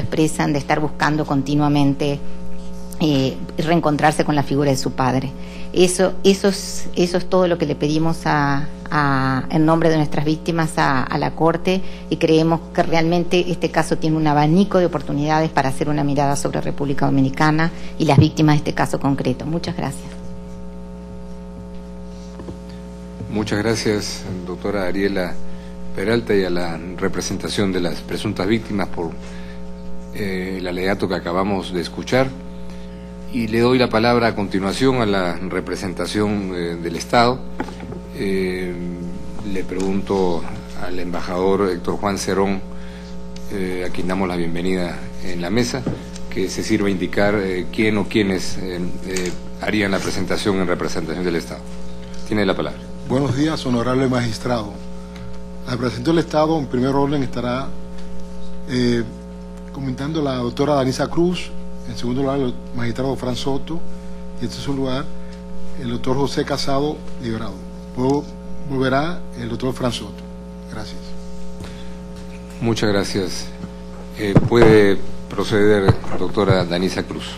expresan de estar buscando continuamente reencontrarse con la figura de su padre. Eso es todo lo que le pedimos en nombre de nuestras víctimas a la Corte, y creemos que realmente este caso tiene un abanico de oportunidades para hacer una mirada sobre República Dominicana y las víctimas de este caso concreto. Muchas gracias. Muchas gracias, doctora Ariela Peralta, y a la representación de las presuntas víctimas por el alegato que acabamos de escuchar. Y le doy la palabra a continuación a la representación del Estado. Le pregunto al embajador Héctor Juan Cerón, a quien damos la bienvenida en la mesa, que se sirva a indicar quién o quiénes harían la presentación en representación del Estado. Tiene la palabra. Buenos días, honorable magistrado. La representación del Estado, en primer orden, estará comentando la doctora Danisa Cruz. En segundo lugar, el magistrado Fran Soto, y en tercer lugar, el doctor José Casado Liberado. Luego volverá el doctor Fran Soto. Gracias. Muchas gracias. Puede proceder, doctora Danisa Cruz.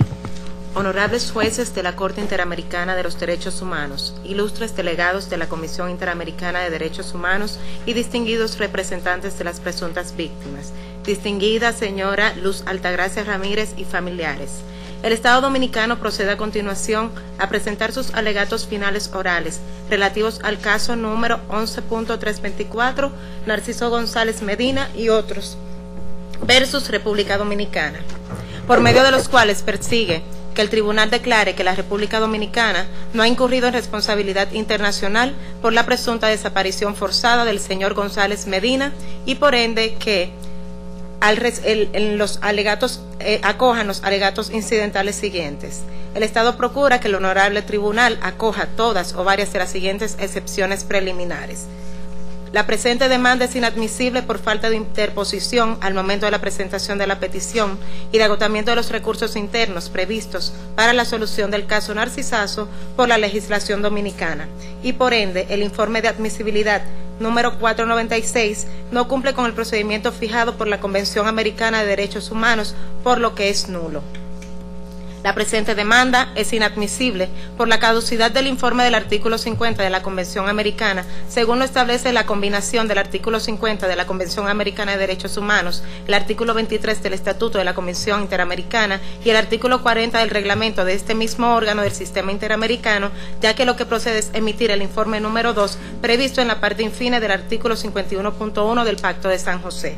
Honorables jueces de la Corte Interamericana de los Derechos Humanos, ilustres delegados de la Comisión Interamericana de Derechos Humanos y distinguidos representantes de las presuntas víctimas, distinguida señora Luz Altagracia Ramírez y familiares. El Estado Dominicano procede a continuación a presentar sus alegatos finales orales relativos al caso número 11.324, Narciso González Medina y otros, versus República Dominicana, por medio de los cuales persigue que el tribunal declare que la República Dominicana no ha incurrido en responsabilidad internacional por la presunta desaparición forzada del señor González Medina, y por ende que los alegatos acojan los alegatos incidentales siguientes. El Estado procura que el honorable tribunal acoja todas o varias de las siguientes excepciones preliminares. La presente demanda es inadmisible por falta de interposición al momento de la presentación de la petición y de agotamiento de los recursos internos previstos para la solución del caso Narcisazo por la legislación dominicana, y por ende el informe de admisibilidad número 496 no cumple con el procedimiento fijado por la Convención Americana de Derechos Humanos, por lo que es nulo. La presente demanda es inadmisible por la caducidad del informe del artículo 50 de la Convención Americana, según lo establece la combinación del artículo 50 de la Convención Americana de Derechos Humanos, el artículo 23 del Estatuto de la Comisión Interamericana y el artículo 40 del reglamento de este mismo órgano del Sistema Interamericano, ya que lo que procede es emitir el informe número 2 previsto en la parte infine del artículo 51.1 del Pacto de San José.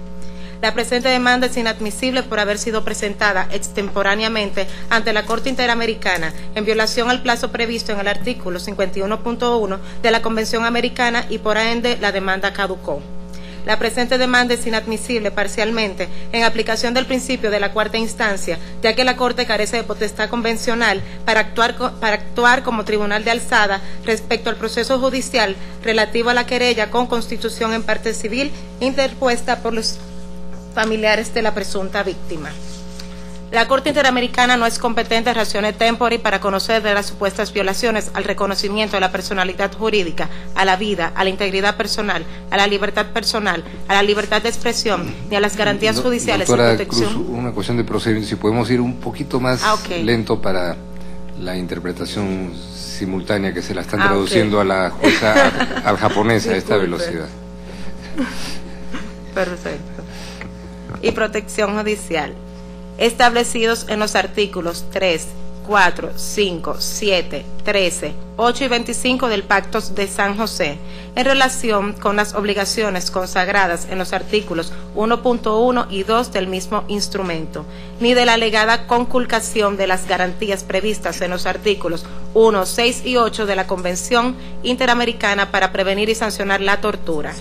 La presente demanda es inadmisible por haber sido presentada extemporáneamente ante la Corte Interamericana en violación al plazo previsto en el artículo 51.1 de la Convención Americana, y por ende la demanda caducó. La presente demanda es inadmisible parcialmente en aplicación del principio de la cuarta instancia, ya que la Corte carece de potestad convencional para actuar como tribunal de alzada respecto al proceso judicial relativo a la querella con constitución en parte civil interpuesta por los familiares de la presunta víctima. La Corte Interamericana no es competente ratione tempori para conocer de las supuestas violaciones al reconocimiento de la personalidad jurídica, a la vida, a la integridad personal, a la libertad personal, a la libertad de expresión, ni a las garantías judiciales doctora y protección. Cruz, una cuestión de procedimiento, si podemos ir un poquito más lento para la interpretación simultánea que se la están traduciendo a la jueza al japonés a esta velocidad. Perfecto. Y protección judicial, establecidos en los artículos 3, 4, 5, 7, 13, 8 y 25 del Pacto de San José, en relación con las obligaciones consagradas en los artículos 1.1 y 2 del mismo instrumento, ni de la alegada conculcación de las garantías previstas en los artículos 1, 6 y 8 de la Convención Interamericana para prevenir y sancionar la tortura.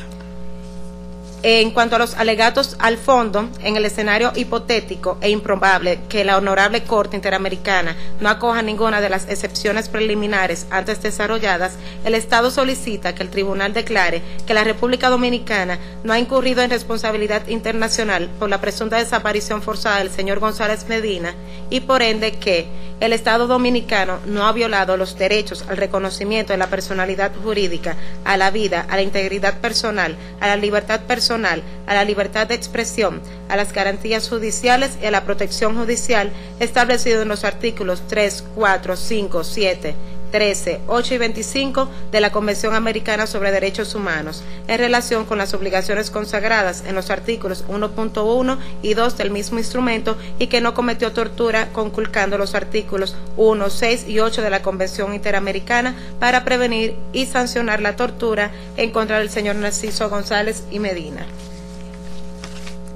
En cuanto a los alegatos al fondo, en el escenario hipotético e improbable que la Honorable Corte Interamericana no acoja ninguna de las excepciones preliminares antes desarrolladas, el Estado solicita que el Tribunal declare que la República Dominicana no ha incurrido en responsabilidad internacional por la presunta desaparición forzada del señor González Medina, y por ende que el Estado Dominicano no ha violado los derechos al reconocimiento de la personalidad jurídica, a la vida, a la integridad personal, a la libertad personal, personal, a la libertad de expresión, a las garantías judiciales y a la protección judicial establecido en los artículos 3, 4, 5, 7, 13, 8 y 25 de la Convención Americana sobre Derechos Humanos, en relación con las obligaciones consagradas en los artículos 1.1 y 2 del mismo instrumento, y que no cometió tortura, conculcando los artículos 1, 6 y 8 de la Convención Interamericana para prevenir y sancionar la tortura en contra del señor Narciso González y Medina.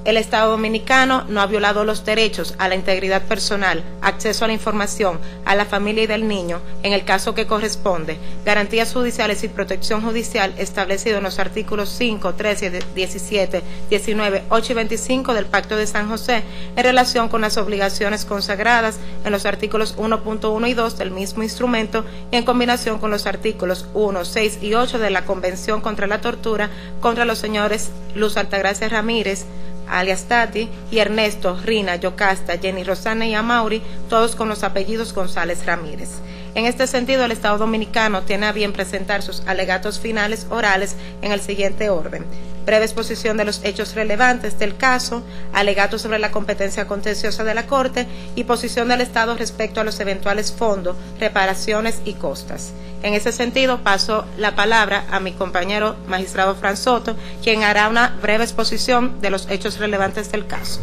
El Estado Dominicano no ha violado los derechos a la integridad personal, acceso a la información, a la familia y del niño, en el caso que corresponde, garantías judiciales y protección judicial establecido en los artículos 5, 13, 17, 19, 8 y 25 del Pacto de San José, en relación con las obligaciones consagradas en los artículos 1.1 y 2 del mismo instrumento, y en combinación con los artículos 1, 6 y 8 de la Convención contra la Tortura contra los señores Luz Altagracia Ramírez, alias Tati, y Ernesto, Rina, Yocasta, Jenny Rosana y Amaury, todos con los apellidos González Ramírez. En este sentido, el Estado Dominicano tiene a bien presentar sus alegatos finales orales en el siguiente orden: breve exposición de los hechos relevantes del caso, alegatos sobre la competencia contenciosa de la Corte y posición del Estado respecto a los eventuales fondos, reparaciones y costas. En ese sentido, paso la palabra a mi compañero magistrado Fran Soto, quien hará una breve exposición de los hechos relevantes del caso.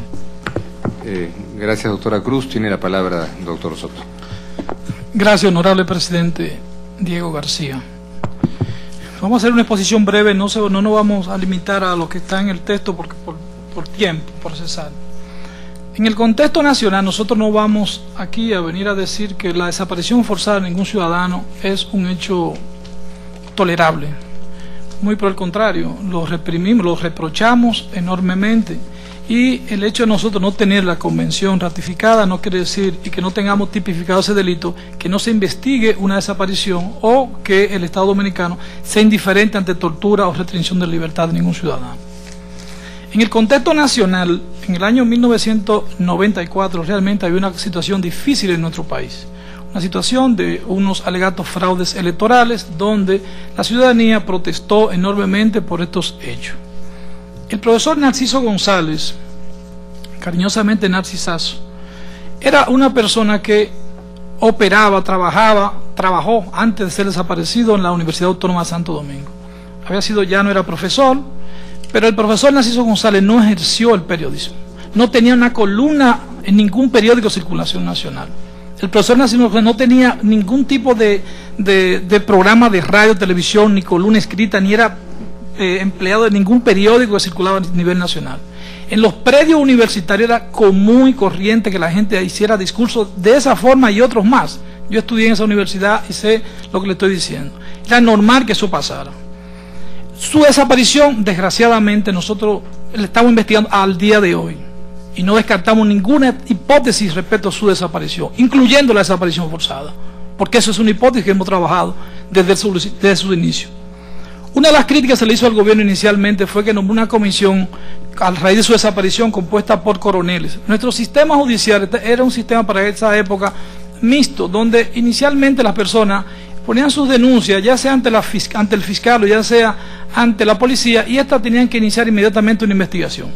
Gracias, doctora Cruz. Tiene la palabra doctor Soto. Gracias, honorable presidente Diego García. Vamos a hacer una exposición breve, no nos vamos a limitar a lo que está en el texto porque por tiempo procesal. En el contexto nacional, nosotros no vamos aquí a venir a decir que la desaparición forzada de ningún ciudadano es un hecho tolerable. Muy por el contrario, lo reprimimos, lo reprochamos enormemente. Y el hecho de nosotros no tener la convención ratificada no quiere decir, y que no tengamos tipificado ese delito, que no se investigue una desaparición o que el Estado Dominicano sea indiferente ante tortura o restricción de libertad de ningún ciudadano. En el contexto nacional, en el año 1994 realmente había una situación difícil en nuestro país. Una situación de unos alegatos fraudes electorales donde la ciudadanía protestó enormemente por estos hechos. El profesor Narciso González, cariñosamente Narcisazo, era una persona que operaba, trabajó antes de ser desaparecido en la Universidad Autónoma de Santo Domingo. No era profesor, pero el profesor Narciso González no ejerció el periodismo. No tenía una columna en ningún periódico de circulación nacional. El profesor Narciso González no tenía ningún tipo de programa de radio, televisión, ni columna escrita, ni era empleado de ningún periódico que circulaba a nivel nacional. En los predios universitarios era común y corriente que la gente hiciera discursos de esa forma y otros más. Yo estudié en esa universidad y sé lo que le estoy diciendo. Era normal que eso pasara. Su desaparición, desgraciadamente, nosotros le estamos investigando al día de hoy y no descartamos ninguna hipótesis respecto a su desaparición, incluyendo la desaparición forzada, porque eso es una hipótesis que hemos trabajado desde su inicio. Una de las críticas que se le hizo al gobierno inicialmente fue que nombró una comisión a raíz de su desaparición compuesta por coroneles. Nuestro sistema judicial era un sistema para esa época mixto, donde inicialmente las personas ponían sus denuncias, ya sea ante el fiscal o ya sea ante la policía, y éstas tenían que iniciar inmediatamente una investigación.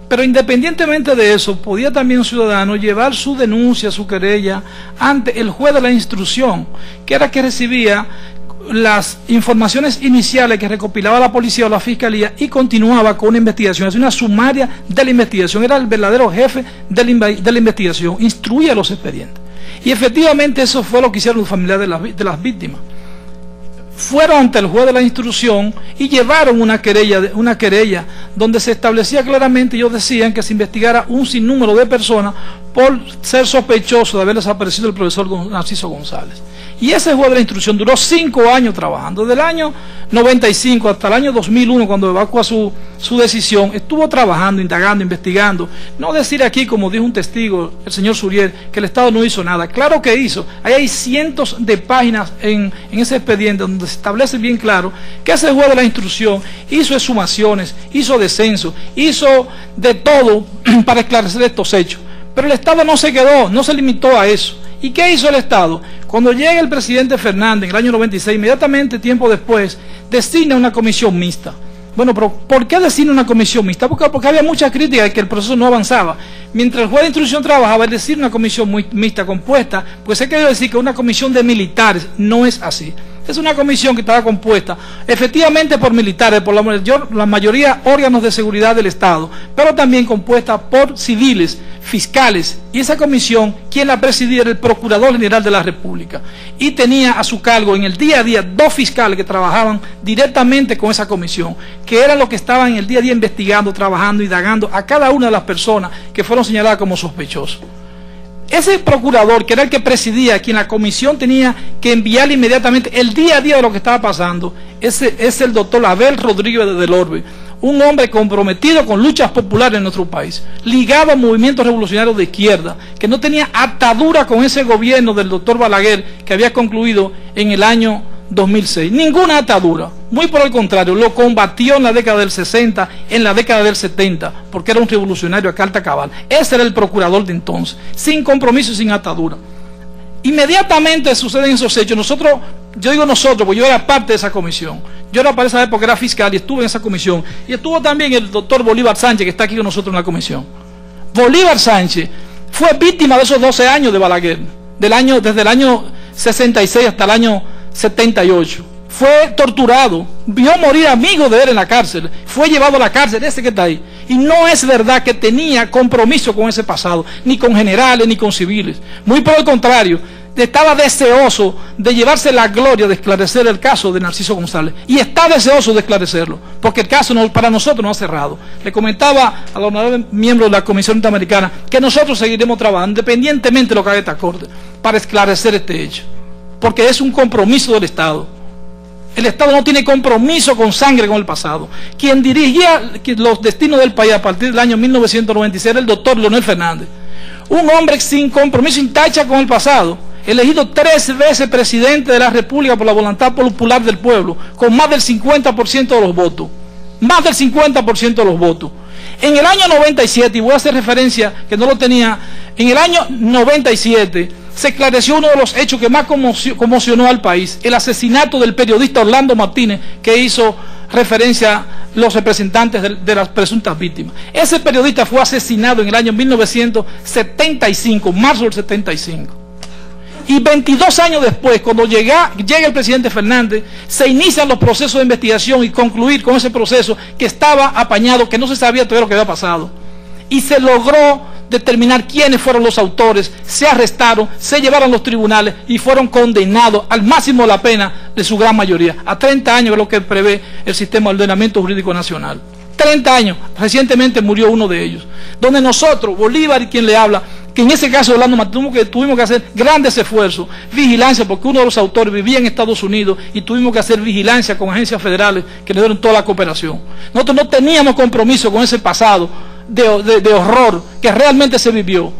Pero independientemente de eso, podía también un ciudadano llevar su denuncia, su querella, ante el juez de la instrucción, que era que recibía las informaciones iniciales que recopilaba la policía o la fiscalía y continuaba con una investigación, es una sumaria de la investigación, era el verdadero jefe de la investigación, instruía los expedientes. Y efectivamente eso fue lo que hicieron los familiares de las víctimas. Fueron ante el juez de la instrucción y llevaron una querella donde se establecía claramente, ellos decían que se investigara un sinnúmero de personas por ser sospechoso de haber desaparecido el profesor Narciso González. Y ese juez de la instrucción duró 5 años trabajando, desde el año 95 hasta el año 2001, cuando evacua su decisión, estuvo trabajando, indagando, investigando. No decir aquí, como dijo un testigo, el señor Suriel, que el Estado no hizo nada. Claro que hizo. Ahí hay cientos de páginas en ese expediente donde se establece bien claro que ese juez de la instrucción hizo exhumaciones, hizo descensos, hizo de todo para esclarecer estos hechos. Pero el Estado no se quedó, no se limitó a eso. ¿Y qué hizo el Estado? Cuando llega el presidente Fernández en el año 96, inmediatamente tiempo después, designa una comisión mixta. Bueno, pero ¿por qué designa una comisión mixta? Porque había mucha crítica de que el proceso no avanzaba. Mientras el juez de instrucción trabajaba, él designa una comisión mixta compuesta, pues se quería decir que una comisión de militares no es así. Es una comisión que estaba compuesta efectivamente por militares, por la mayoría órganos de seguridad del Estado, pero también compuesta por civiles, fiscales, y esa comisión, quien la presidía era el Procurador General de la República, y tenía a su cargo en el día a día 2 fiscales que trabajaban directamente con esa comisión, que eran los que estaban en el día a día investigando, trabajando, indagando a cada una de las personas que fueron señaladas como sospechosas. Ese procurador, que era el que presidía, quien la comisión tenía que enviarle inmediatamente el día a día de lo que estaba pasando, ese es el doctor Abel Rodríguez del Orbe, un hombre comprometido con luchas populares en nuestro país, ligado a movimientos revolucionarios de izquierda, que no tenía atadura con ese gobierno del doctor Balaguer, que había concluido en el año 2006, ninguna atadura, muy por el contrario, lo combatió en la década del 60, en la década del 70, porque era un revolucionario a carta cabal. Ese era el procurador de entonces, sin compromiso y sin atadura. Inmediatamente suceden esos hechos. Nosotros, yo digo nosotros, porque yo era parte de esa comisión. Yo era para esa época, era fiscal y estuve en esa comisión. Y estuvo también el doctor Bolívar Sánchez, que está aquí con nosotros en la comisión. Bolívar Sánchez fue víctima de esos 12 años de Balaguer, desde el año 66 hasta el año 78. Fue torturado, vio morir amigos de él en la cárcel, fue llevado a la cárcel, ese que está ahí. Y no es verdad que tenía compromiso con ese pasado, ni con generales, ni con civiles. Muy por el contrario, estaba deseoso de llevarse la gloria de esclarecer el caso de Narciso González. Y está deseoso de esclarecerlo, porque el caso para nosotros no ha cerrado. Le comentaba a los honorables miembros de la Comisión Interamericana que nosotros seguiremos trabajando, independientemente de lo que haga esta Corte, para esclarecer este hecho. Porque es un compromiso del Estado. El Estado no tiene compromiso con sangre con el pasado. Quien dirigía los destinos del país a partir del año 1996 era el doctor Leonel Fernández. Un hombre sin compromiso, sin tacha con el pasado, elegido 3 veces presidente de la República por la voluntad popular del pueblo, con más del 50% de los votos. Más del 50% de los votos. En el año 97, y voy a hacer referencia que no lo tenía, en el año 97 se esclareció uno de los hechos que más conmocionó al país, el asesinato del periodista Orlando Martínez, que hizo referencia a los representantes de las presuntas víctimas. Ese periodista fue asesinado en el año 1975, marzo del 75. Y 22 años después, cuando llega el presidente Fernández, se inician los procesos de investigación y concluir con ese proceso que estaba apañado, que no se sabía todavía lo que había pasado. Y se logró determinar quiénes fueron los autores, se arrestaron, se llevaron a los tribunales y fueron condenados al máximo de la pena de su gran mayoría, a 30 años, es lo que prevé el sistema de ordenamiento jurídico nacional. 30 años, recientemente murió uno de ellos, donde nosotros, Bolívar y quien le habla, que en ese caso de Orlando Martínez tuvimos que hacer grandes esfuerzos, vigilancia, porque uno de los autores vivía en Estados Unidos y tuvimos que hacer vigilancia con agencias federales que le dieron toda la cooperación. Nosotros no teníamos compromiso con ese pasado de horror que realmente se vivió,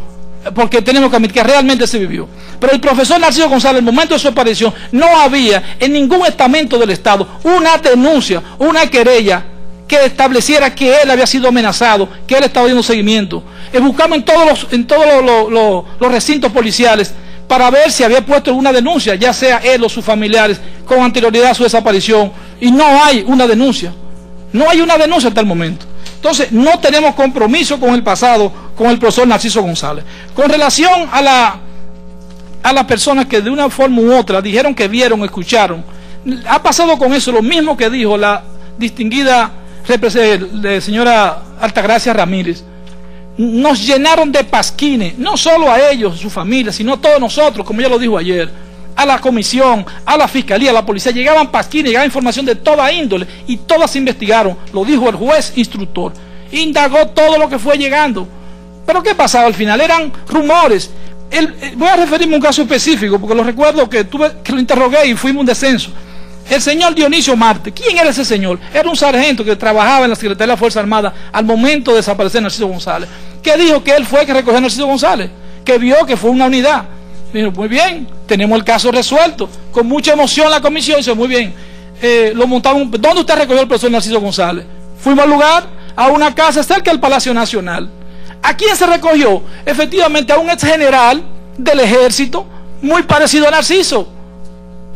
porque tenemos que admitir que realmente se vivió. Pero el profesor Narciso González, en el momento de su aparición, no había en ningún estamento del Estado una denuncia, una querella que estableciera que él había sido amenazado, que él estaba dando seguimiento. Buscamos en todos los recintos policiales para ver si había puesto alguna denuncia, ya sea él o sus familiares, con anterioridad a su desaparición, y no hay una denuncia. No hay una denuncia hasta el momento. Entonces, no tenemos compromiso con el pasado, con el profesor Narciso González. Con relación a las personas que de una forma u otra dijeron que vieron, escucharon, ha pasado con eso lo mismo que dijo la distinguida señora Altagracia Ramírez. Nos llenaron de pasquines, no solo a ellos, su familia, sino a todos nosotros, como ya lo dijo ayer, a la comisión, a la fiscalía, a la policía, llegaban pasquines, llegaba información de toda índole y todas se investigaron, lo dijo el juez instructor, indagó todo lo que fue llegando. Pero ¿qué pasaba al final? Eran rumores. Voy a referirme a un caso específico, porque lo recuerdo que lo interrogué y fuimos a un descenso. El señor Dionisio Marte, ¿quién era ese señor? Era un sargento que trabajaba en la Secretaría de la Fuerza Armada al momento de desaparecer Narciso González, que dijo que él fue el que recogió a Narciso González, que vio que fue una unidad. Dijo, muy bien, tenemos el caso resuelto. Con mucha emoción la comisión dice, muy bien, lo montamos. ¿Dónde usted recogió al profesor Narciso González? Fuimos al lugar, a una casa cerca del Palacio Nacional. ¿A quién se recogió? Efectivamente a un ex general del ejército, muy parecido a Narciso.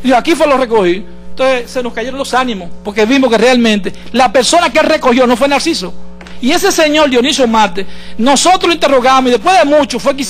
Y aquí fue lo recogí. Entonces se nos cayeron los ánimos, porque vimos que realmente la persona que él recogió no fue Narciso. Y ese señor Dionisio Marte, nosotros lo interrogamos y después de mucho fue que